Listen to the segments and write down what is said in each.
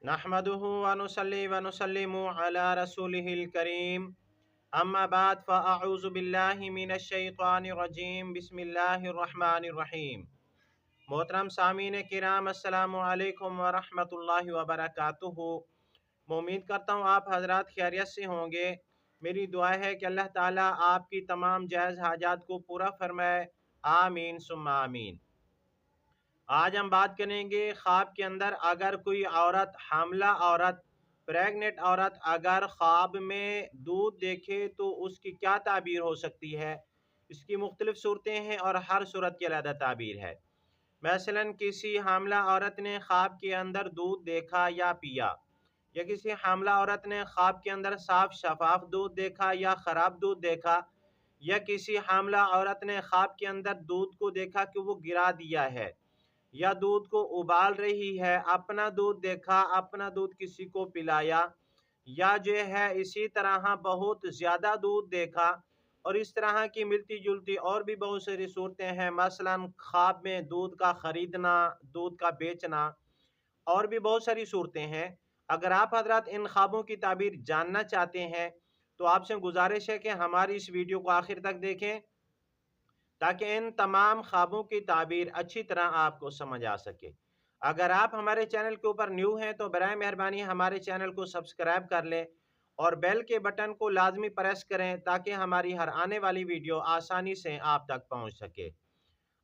नहमदुहु व नुसल्ली व नुसल्लिमु अला रसूलिहिल करीम अम्मा बाद फ़अऊज़ु बिल्लाहि मिनश शैतानिर रजीम बिस्मिल्लाहिर रहमानिर रहीम। मोहतरम सामीन किराम अस्सलामु अलैकुम व रहमतुल्लाहि व बरकातुहू। मैं उम्मीद करता हूँ आप हजरात खैरियत से होंगे। मेरी दुआ है कि अल्लाह ताला आपकी तमाम जायज़ हाजात को पूरा फरमाए। आमीन सुम्मा आमीन। आज हम बात करेंगे ख्वाब के अंदर अगर कोई औरत, हामला औरत, प्रेग्नेंट औरत अगर ख्वाब में दूध देखे तो उसकी क्या ताबीर हो सकती है। इसकी मुख्तलिफ सूरतें हैं और हर सूरत की अलग ताबीर है। मसलन किसी हामला औरत ने ख्वाब के अंदर दूध देखा या पिया, या किसी हामला औरत ने ख्वाब के अंदर साफ शफाफ दूध देखा या ख़राब दूध देखा, या किसी हामला औरत ने ख्वाब के अंदर दूध को देखा कि वो गिरा दिया है या दूध को उबाल रही है, अपना दूध देखा, अपना दूध किसी को पिलाया, या जो है इसी तरह बहुत ज़्यादा दूध देखा, और इस तरह की मिलती जुलती और भी बहुत सारी सूरतें हैं। मसलन ख्वाब में दूध का ख़रीदना, दूध का बेचना, और भी बहुत सारी सूरतें हैं। अगर आप हजरात इन ख्वाबों की ताबीर जानना चाहते हैं तो आपसे गुजारिश है कि हमारी इस वीडियो को आखिर तक देखें ताकि इन तमाम ख्वाबों की ताबीर अच्छी तरह आपको समझ आ सके। अगर आप हमारे चैनल के ऊपर न्यू हैं तो बराए मेहरबानी हमारे चैनल को सब्सक्राइब कर लें और बेल के बटन को लाजमी प्रेस करें ताकि हमारी हर आने वाली वीडियो आसानी से आप तक पहुंच सके।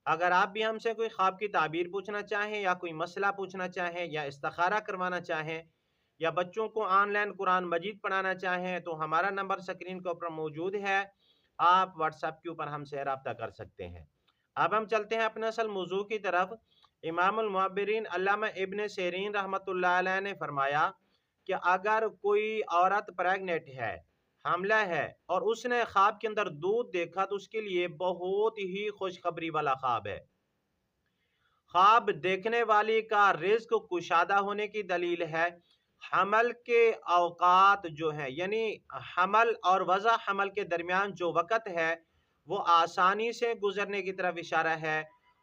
अगर आप भी हमसे कोई ख्वाब की ताबीर पूछना चाहें, या कोई मसला पूछना चाहें, या इस्तिखारा करवाना चाहें, या बच्चों को ऑनलाइन कुरान मजीद पढ़ाना चाहें तो हमारा नंबर स्क्रीन के ऊपर मौजूद है। आप व्हाट्सएप के ऊपर हमसे रब्ता कर सकते हैं। अब हम चलते हैं अपने असल मौजू की तरफ। इमामुल मुअब्बिरीन अल्लामा इब्न सीरीन रहमतुल्लाह अलैह ने फरमाया कि अगर कोई औरत प्रेग्नेंट है, हामला है, और उसने ख्वाब के अंदर दूध देखा तो उसके लिए बहुत ही खुशखबरी वाला ख्वाब है। ख्वाब देखने वाली का रिज्क कुशादा होने की दलील है। हमल के औकात जो है, यानी हमल और वज़ा हमल के दरमियान जो वक़्त है वो आसानी से गुजरने की तरफ इशारा है,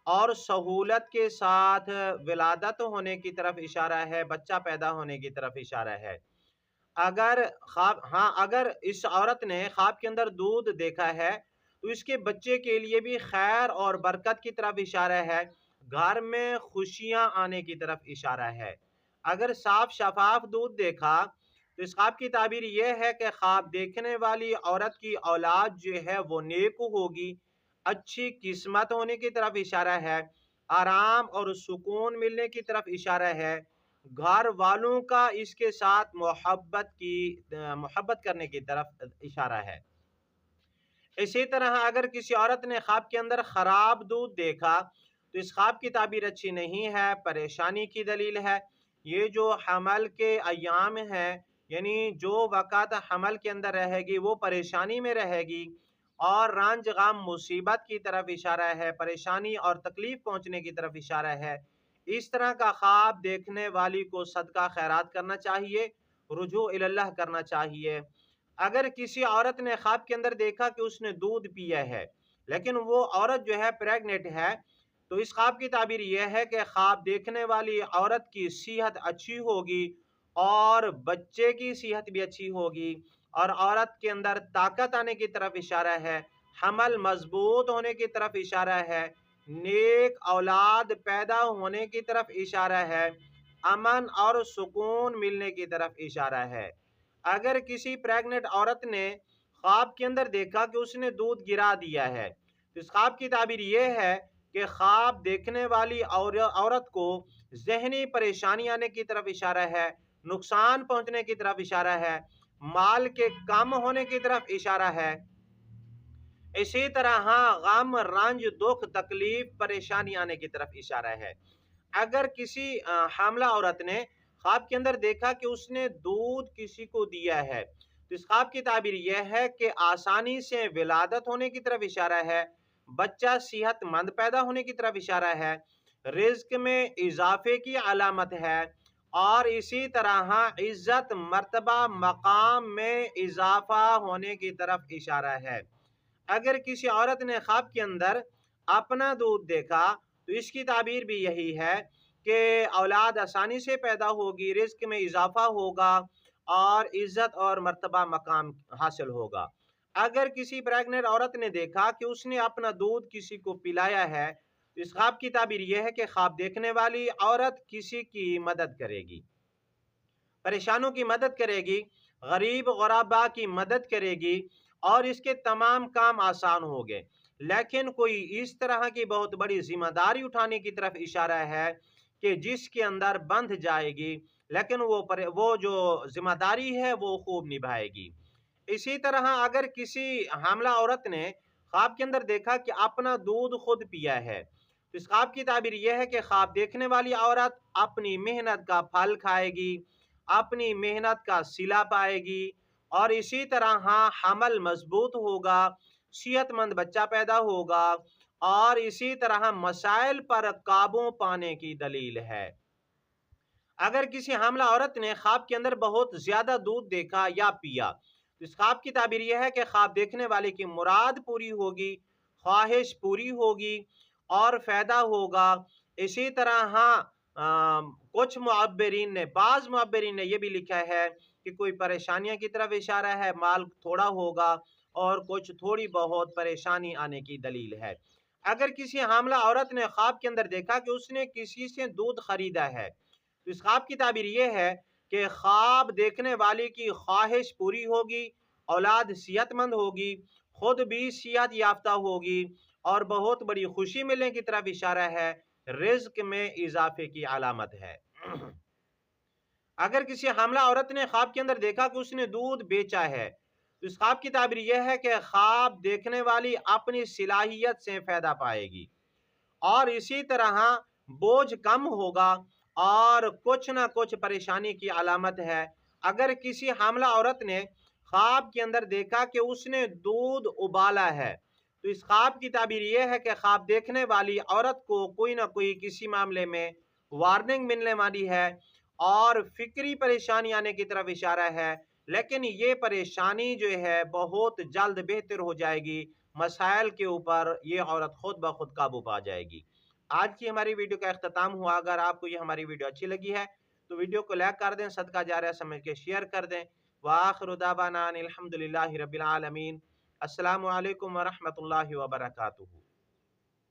और सहूलत के साथ विलादत होने की तरफ इशारा है, बच्चा पैदा होने की तरफ इशारा है। अगर अगर इस औरत ने ख्वाब के अंदर दूध देखा है तो इसके बच्चे के लिए भी खैर और बरकत की तरफ इशारा है, घर में खुशियां आने की तरफ इशारा है। अगर साफ शफाफ दूध देखा तो इस ख्वाब की ताबीर यह है कि ख्वाब देखने वाली औरत की औलाद जो है वो नेक होगी, अच्छी किस्मत होने की तरफ इशारा है, आराम और सुकून मिलने की तरफ इशारा है, घर वालों का इसके साथ मोहब्बत करने की तरफ इशारा है। इसी तरह अगर किसी औरत ने ख्वाब के अंदर खराब दूध देखा तो इस ख्वाब की ताबीर अच्छी नहीं है, परेशानी की दलील है। ये जो हमल के अयाम हैं, यानी जो वक़्त हमल के अंदर रहेगी वो परेशानी में रहेगी और रंज गम मुसीबत की तरफ इशारा है, परेशानी और तकलीफ पहुंचने की तरफ इशारा है। इस तरह का ख्वाब देखने वाली को सदका खैरात करना चाहिए, रुजू इल्लाह करना चाहिए। अगर किसी औरत ने ख्वाब के अंदर देखा कि उसने दूध पिया है लेकिन वो औरत जो है प्रेग्नेंट है, तो इस ख्वाब की ताबीर यह है कि ख्वाब देखने वाली औरत की सेहत अच्छी होगी और बच्चे की सेहत भी अच्छी होगी, और औरत के अंदर ताकत आने की तरफ इशारा है, हमल मजबूत होने की तरफ इशारा है, नेक औलाद पैदा होने की तरफ इशारा है, अमन और सुकून मिलने की तरफ इशारा है। अगर किसी प्रेग्नेंट औरत ने ख्वाब के अंदर देखा कि उसने दूध गिरा दिया है तो इस ख्वाब की ताबीर यह है कि ख्वाब देखने वाली औरत को जहनी परेशानी आने की तरफ इशारा है, नुकसान पहुंचने की तरफ इशारा है, माल के कम होने की तरफ इशारा है। इसी तरह गम, रंज, दुख, तकलीफ, परेशानी आने की तरफ इशारा है। अगर किसी हामला औरत ने ख्वाब के अंदर देखा कि उसने दूध किसी को दिया है तो इस ख्वाब की ताबीर यह है कि आसानी से विलादत होने की तरफ इशारा है, बच्चा सेहतमंद पैदा होने की तरफ इशारा है, रिज्क में इजाफे की अलामत है, और इसी तरह इज्जत, मर्तबा, मकाम में इजाफा होने की तरफ इशारा है। अगर किसी औरत ने ख्वाब के अंदर अपना दूध देखा तो इसकी ताबीर भी यही है کہ اولاد آسانی سے پیدا ہوگی، رزق میں اضافہ ہوگا اور عزت اور مرتبہ مقام حاصل ہوگا۔ اگر کسی پریگننٹ عورت نے دیکھا کہ اس نے اپنا دودھ کسی کو پلایا ہے، تو اس خواب کی تعبیر یہ ہے کہ خواب دیکھنے والی عورت کسی کی مدد کرے گی، پریشانوں کی مدد کرے گی، غریب غربا کی مدد کرے گی اور اس کے تمام کام آسان ہو گئے۔ لیکن کوئی اس طرح کی بہت بڑی ذمہ داری اٹھانے کی طرف اشارہ ہے کہ جس کے اندر بندھ جائے گی، لیکن وہ جو ذمہ داری ہے وہ خوب نبھائے گی۔ اسی طرح اگر کسی حاملہ عورت نے خواب کے اندر دیکھا کہ اپنا دودھ خود پیا ہے، تو اس خواب کی تعبیر یہ ہے کہ خواب دیکھنے والی عورت اپنی محنت کا پھل کھائے گی، اپنی محنت کا صلہ پائے گی اور اسی طرح حمل مضبوط ہوگا، صحت مند بچہ پیدا ہوگا اور اسی طرح مسائل پر قابو پانے کی دلیل ہے۔ اگر کسی حاملہ عورت نے خواب کے اندر بہت زیادہ دودھ دیکھا یا پیا، تو اس خواب کی تعبیر یہ ہے کہ خواب دیکھنے والے کی مراد پوری ہوگی، خواہش پوری ہوگی اور فائدہ ہوگا۔ اسی طرح کچھ بعض معبرین نے یہ بھی لکھا ہے کہ کوئی پریشانیاں کی طرف اشارہ ہے، مال تھوڑا ہوگا اور کچھ تھوڑی بہت پریشانی آنے کی دلیل ہے۔ اگر کسی حاملہ عورت نے خواب کے اندر دیکھا کہ اس نے کسی سے دودھ خریدا ہے، تو اس خواب کی تعبیر یہ ہے کہ خواب دیکھنے والے کی خواہش پوری ہوگی، اولاد صحت مند ہوگی، خود بھی صحت یافتہ ہوگی اور بہت بڑی خوشی ملنے کی طرف اشارہ ہے، رزق میں اضافے کی علامت ہے۔ اگر کسی حاملہ عورت نے خواب کے اندر دیکھا کہ اس نے دودھ بیچا ہے، تو اس خواب کی تعبیر یہ ہے کہ خواب دیکھنے والی اپنی صلاحیت سے فائدہ پائے گی اور اسی طرح بوجھ کم ہوگا اور کچھ نہ کچھ پریشانی کی علامت ہے۔ اگر کسی حاملہ عورت نے خواب کے اندر دیکھا کہ اس نے دودھ ابالا ہے، تو اس خواب کی تعبیر یہ ہے کہ خواب دیکھنے والی عورت کو کوئی نہ کوئی کسی معاملے میں وارننگ ملنے والی ہے اور فکری پریشانی آنے کی طرف اشارہ ہے، لیکن یہ پریشانی جو ہے بہت جلد بہتر ہو جائے گی، مسائل کے اوپر یہ عورت خود بخود قابو پا جائے گی۔ آج کی ہماری ویڈیو کا اختتام ہوا۔ اگر آپ کو یہ ہماری ویڈیو اچھی لگی ہے تو ویڈیو کو لائک کر دیں، صدقہ جاریہ سمجھ کے شیئر کر دیں۔ وآخر دعوانا ان الحمدللہ رب العالمین۔ السلام علیکم ورحمۃ اللہ وبرکاتہ۔